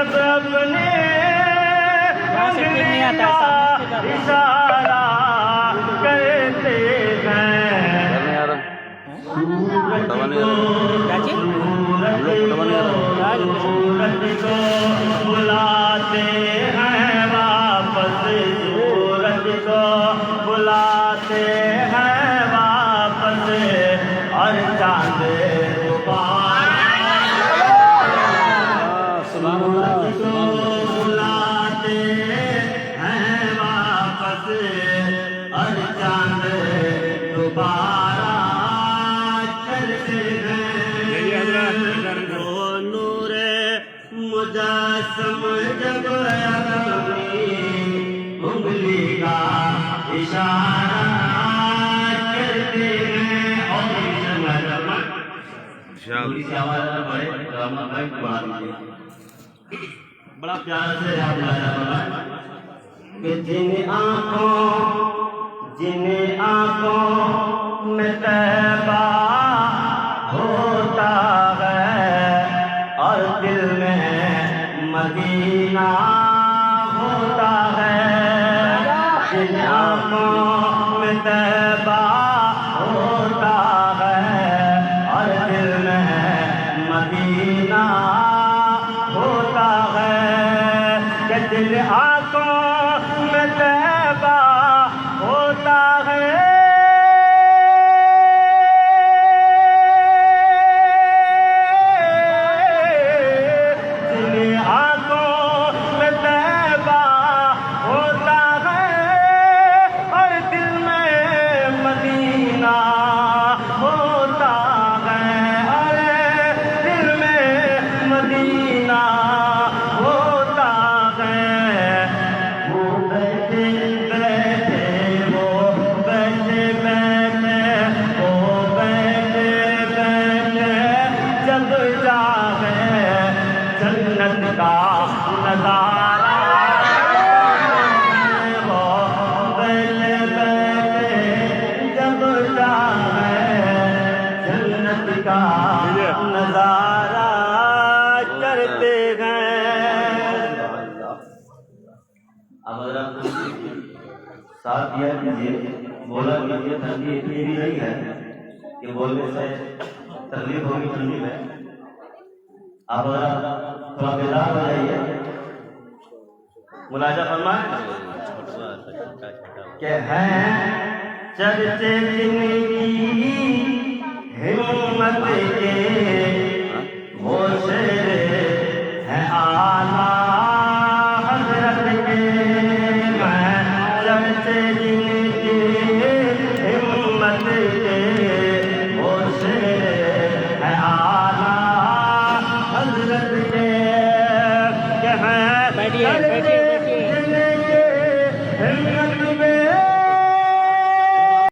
جب اپنے انگلی کا اشارہ کرتے ہیں سورج کو بلاتے ہیں واپس، سورج کو بلاتے ہیں واپس، اور چاند سورج کو بلاتے ہیں واپس، اور چاند دوبارہ چلتے ہیں، وہ نور مجسم جب اپنی انگلی کا اشارہ کرتے ہیں، اور تھوڑی سی آواز نہ پڑے تو ہم بھائی بڑھا دیجیے، بڑا پیار سے یاد آیا کہ جن آنکھوں میں طیبہ ہوتا ہے اور دل میں مدینہ ہوتا ہے، جن آنکھوں میں طیبہ ہوتا ہے اور دل میں مدینہ ہوتا ہے، کہ دل آنکھوں میں طیبہ ہوتا ہے، دل آنکھوں میں طیبہ ہوتا ہے اور دل میں مدینہ ہوتا ہے، اور دل میں مدینہ ہوتا ہے، وہ بیٹھے بیٹھے وہ بیٹھے بیٹھے وہ بیٹھے بیٹھے جب جاوے جنت کا نظارہ، وہ بیٹھے بیٹھے جب جاوے جنت کا نظارہ کرتے ہیں۔ اب اگر آپ ساتھ دیا کیجیے، بولا کیجیے، تنظیم اتنی بھی نہیں ہے کہ بولنے سے تکلیف ہوگی، تنظیم ہے، آپ اگر تھوڑا بیدار ہو جائیے، ملاحظہ فرمائیں کہ ہیں چرچے جن کی ہمت کے وہ شیر ہیں اعلیٰ حضرت کے، میں چرچے جن کی ہمت کے وہ شیر ہیں اعلیٰ حضرت کے، کہ ہیں چرچے جن کے ہمت میں